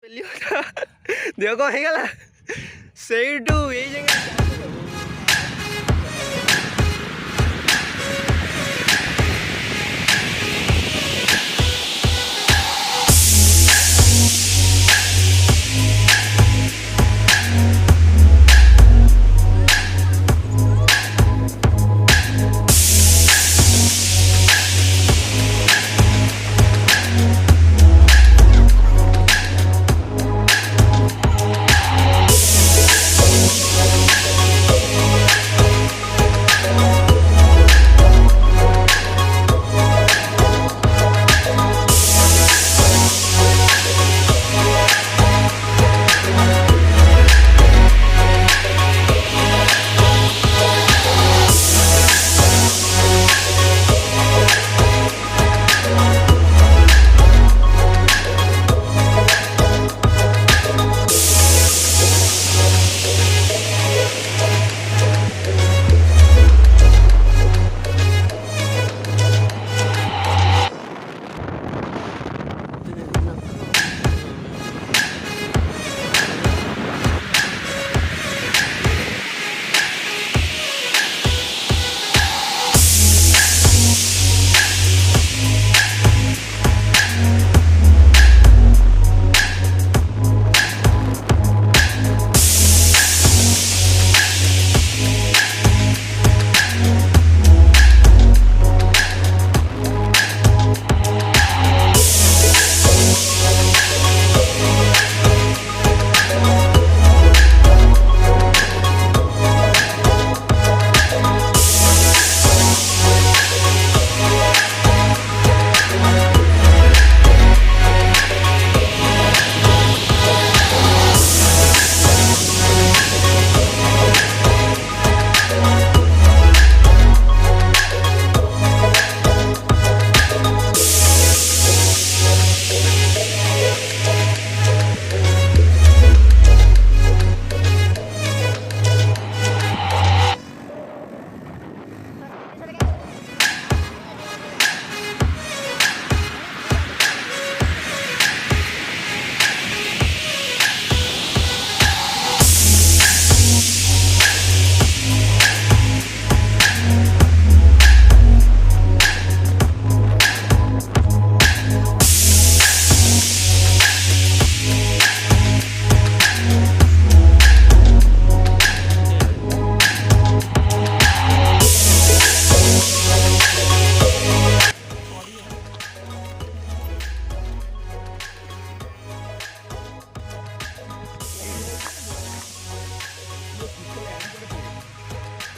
देख कौन है ସେଇଠୁ ଏଇ ଜାଗା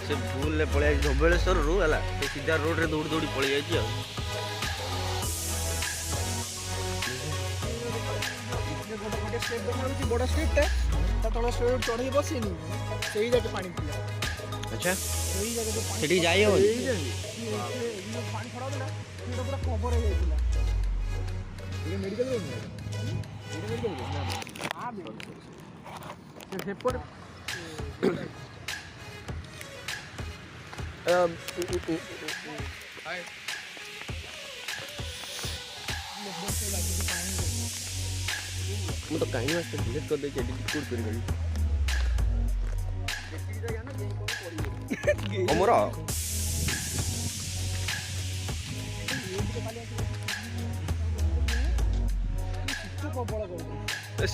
से भूल ले पड़े धबलेश्वर रु है सीधा रोड रे दौड़ दौड़ी पड़ जाइए बड़ा स्टेप तल चढ़ी बसनी से जाके पानी पिला अच्छा सेठी जाई हो पानी खड़ा देला पूरा कवर हो जाइला ये मेडिकल रो मेडिकल ना से सेपर मैं तो कहीं वास्ते डिलीट कर दे के एडिट कर करी हमरा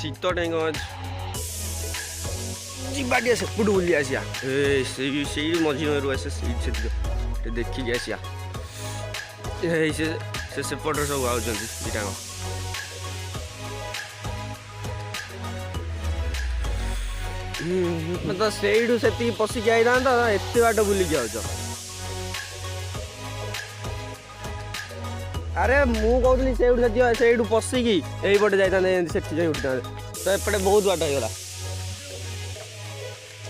शीत डेंग जीवाटिया सेपट बुली आसिया से मझी नई रू आसे से देखिक आसिया से सेपट सब आउटा तो सेठू से पशिक आई था एत बाट बुलिक जाऊच अरे मु कहूली से पशिकी यहीपटे जाइए उठा तो एपटे बहुत बाट होगा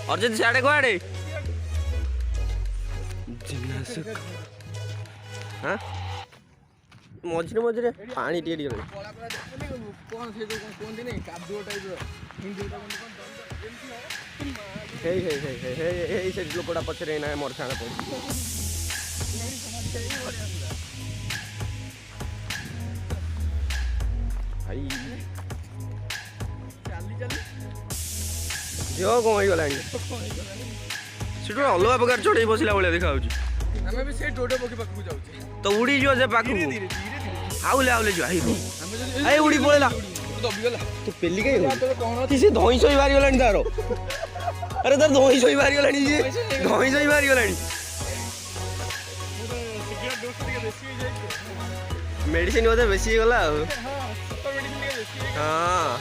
और जब सियाड़े कड़े हाँ मझे मझे पानी टे लोकटा पचर ना मोर साण पड़ भाई यो कौन हो गलानी सेठो अलग प्रकार चढ़ई बसला भाया देखा ଆମେ ବି ସେଇ ଡୋଡେ ପକ୍ଷୀ ପାଖକୁ ଯାଉଛେ तो उड़ी जो से पाखु ଧୀରେ ଧୀରେ ଧୀରେ आउले आउले जो आई ଆମେ ଯଦି आई उड़ी पळेला ଦବିଗଲା तो पेली कहीं ତୋର କଣ किसी धोई सोई बारी गलानी तारो अरे तार धोई सोई बारी गलानी जी धोई सोई बारी गलानी ସିଗାରେଟ ଡୋଜ ଟିକେ ବେଶୀ ହେଇ ଯାଇଛି मेडिसिन बोधे बेसी गला ହଁ ସୁପର ମେଡିସିନ ଟିକେ ବେଶୀ ହେଇ हाँ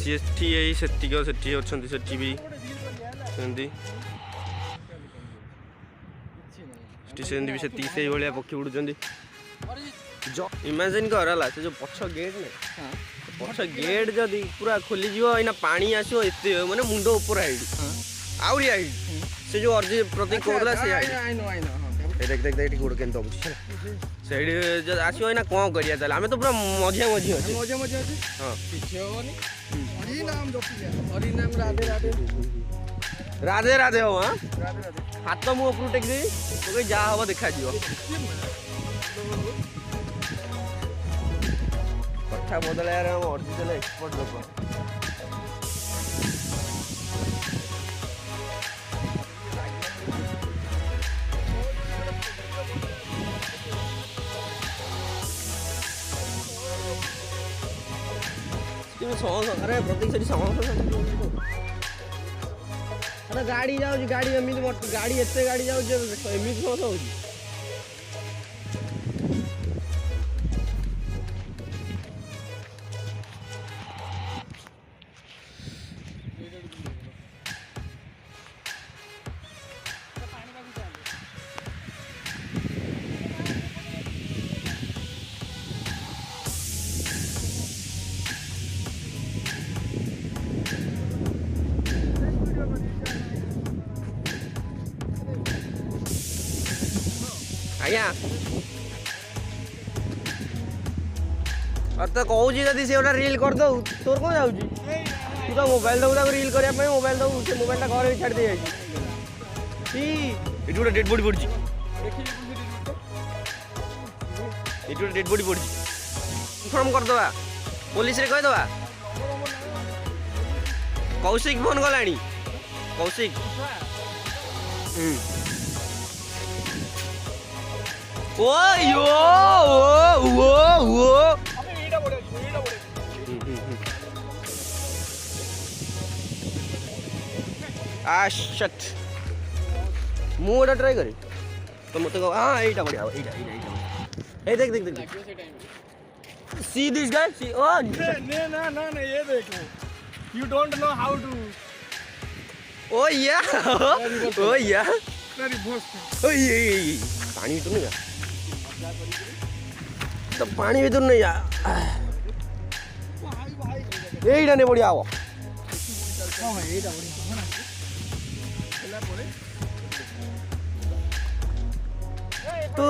सेठी यही सेठी सेठी अच्छी सेठी भी सेमती सेमती भी सेठी से भाया पक्षी उड़ुंट जो इमेजिन कर से जो पछ गेट ने पछ गेट जदि पूरा खोली जीना पानी आसो एत माने मुंड ऊपर हाइट आहरी हाइट से जो अर्जी प्रतीक कहला से हाइट देख देख देख गोड़ केन दबुची से आसो ना कौन करिया ताले आमे तो पूरा मझिया मझी अछि मजे मजे अछि हां किछ होनी हरि नाम जपिया हरि नाम राधे राधे राधे राधे हो हां राधे राधे हाथ मु ऊपर टेक दे तो कोई जा हवा देखा जीव कथा बदल यार हम ओरिजिनल एक्सपर्ट लोग अरे प्रतीक से अरे गाड़ी जाऊ गाड़ी एमती गाड़ी एत गाड़ी जाऊ एमती समस्या हो आज्ञा और तो कहूँ जदि से गोटा रिल कर दो तोर कौन जाऊँ तू तो मोबाइल दबू रिल करने मोबाइल दबू से मोबाइल घर छाड़ दे ये गोटे डेड बॉडी पड़ी ये गोटे डेड बॉडी पड़ी इनफॉर्म करदे पुलिस रे कहीदे कौशिक फोन कला कौशिक ओ यो वो अबे एटा बडे आ शिट मु एटा ट्राई करी तो मते को हां एटा बढ़िया एटा ए देख देख देख सी दिस गाय सी ओ ना ये देखो you don't know how to ओ या वेरी बोस्ट ओ ये पानी तो नहीं तो पानी भी तो नहीं यार एटा ने बढ़िया आओ हां एटा बढ़िया ना चला पड़े तो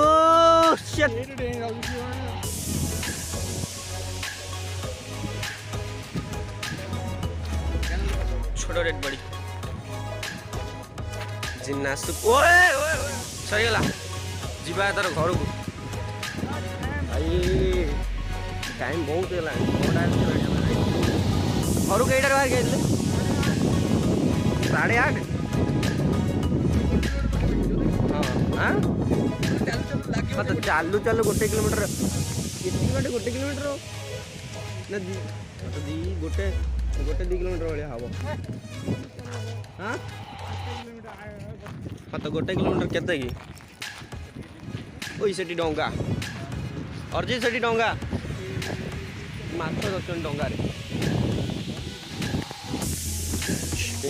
शिट छोटो रेड बड़ी जिन्नासु ओए ओए सही गला जीवा तार घर को भाई टाइम बहुत है घर को कईटा बाहर गए 8:30 हाँ तो चालू चालू 1 किलोमीटर बाटे 1 किलोमीटर ना गोटे 2 किलोमीटर भाया हम हाँ हाँ तो 1 किलोमीटर केते कि ओई सेठी डोंगा अर्जी सेठी डोंगा माछ दर्शन डोंगा रे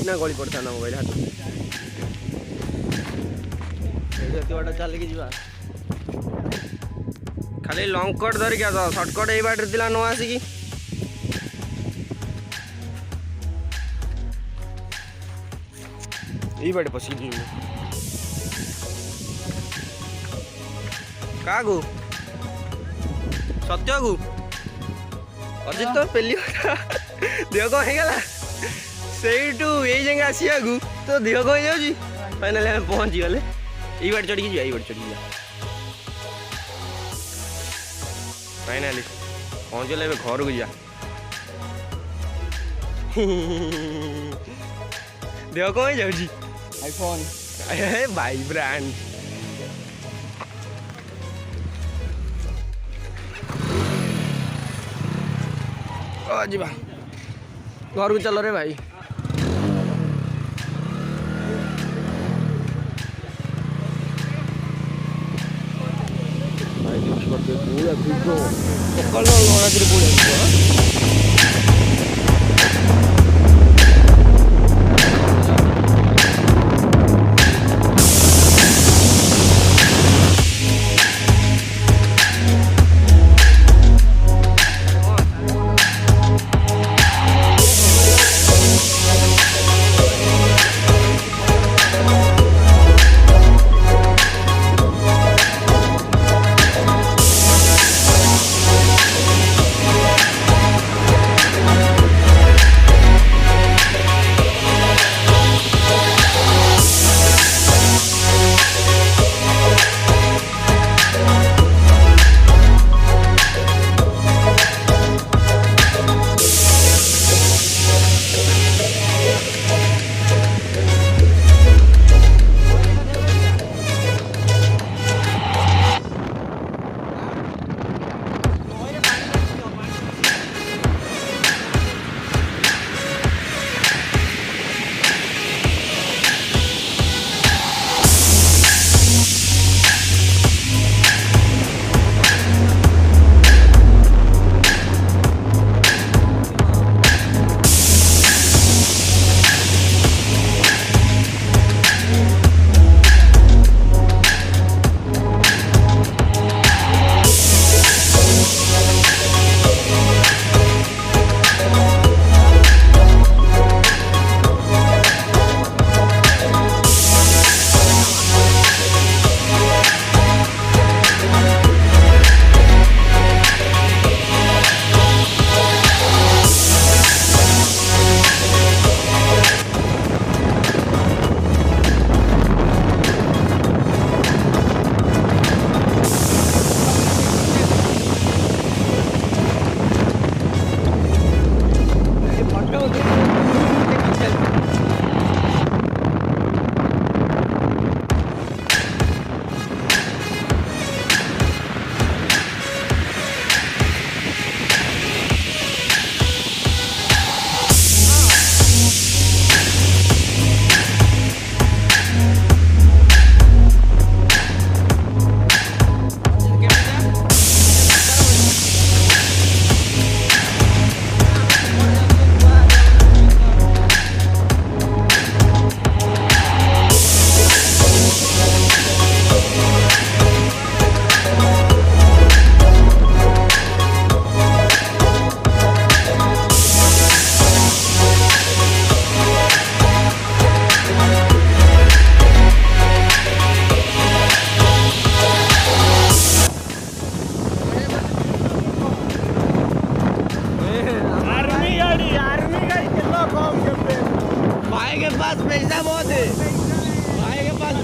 ना गली पड़ता ना मोबाइल हाथ बाटा चलिए जा खाली लंग कट धरिक आस सर्टकट यही बाटे न आसिक यही बाटे पशिक जीव क्या सत्य को अर्जित तो पेली देह कौन होगा ସେଇଠୁ ଏଇ ଯାଏଁ ଆସିବାକୁ ତ ଦେହ କଣ ହେଇଯାଉଛି। ଫାଇନାଲି ଆମେ ପହଞ୍ଚିଗଲେ। ଏଇ ବାଟ ଚଢ଼ିକି ଯିବା, ଏଇ ବାଟ ଚଢ଼ିକି ଯିବା। ଫାଇନାଲି ପହଞ୍ଚିଗଲେ, ଏବେ ଘରକୁ ଯିବା। ଦେହ କଣ ହେଇଯାଉଛି। ଆଇଫୋନ୍ ଭାଇ ବ୍ରାଣ୍ଡ ଯିବା ଘରକୁ ଚାଲ ରେ ଭାଇ। ସକାଳ ରାତିରେ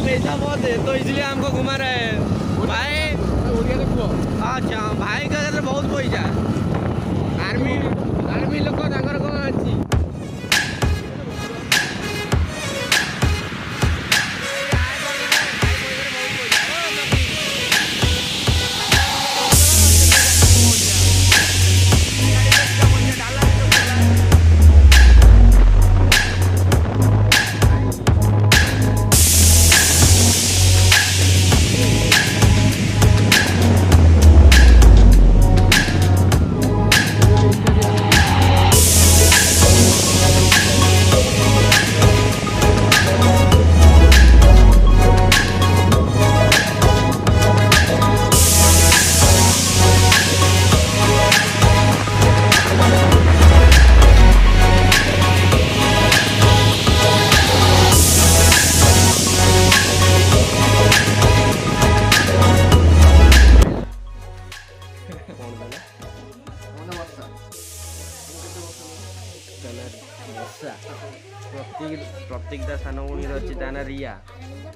पैसा बहुत है तो इसलिए हमको घुमा रहे हैं भाई। अच्छा भाई का बहुत पैसा आर्मी लोक कौन अच्छी ବର୍ଷା ପ୍ରତୀକ ତା ସାନ ଭଉଣୀର ଅଛି ତା ନା ରିୟା।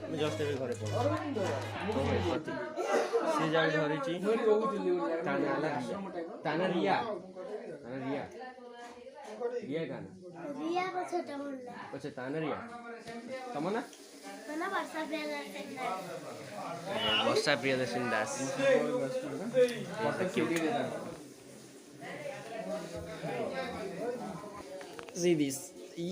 ମୁଁ ଜଷ୍ଟ ଏବେ ଘରେ ପଢ଼ୁଛି ସେ ଯାହା ଧରିଛି ତା ନା ହେଲା ରିୟା। ତା ନା ରିୟା ରିୟା ଗାନା ପଛେ ତା ନା ରିୟା। ତମ ନା ବର୍ଷା Priyadarshini Das. See this. E.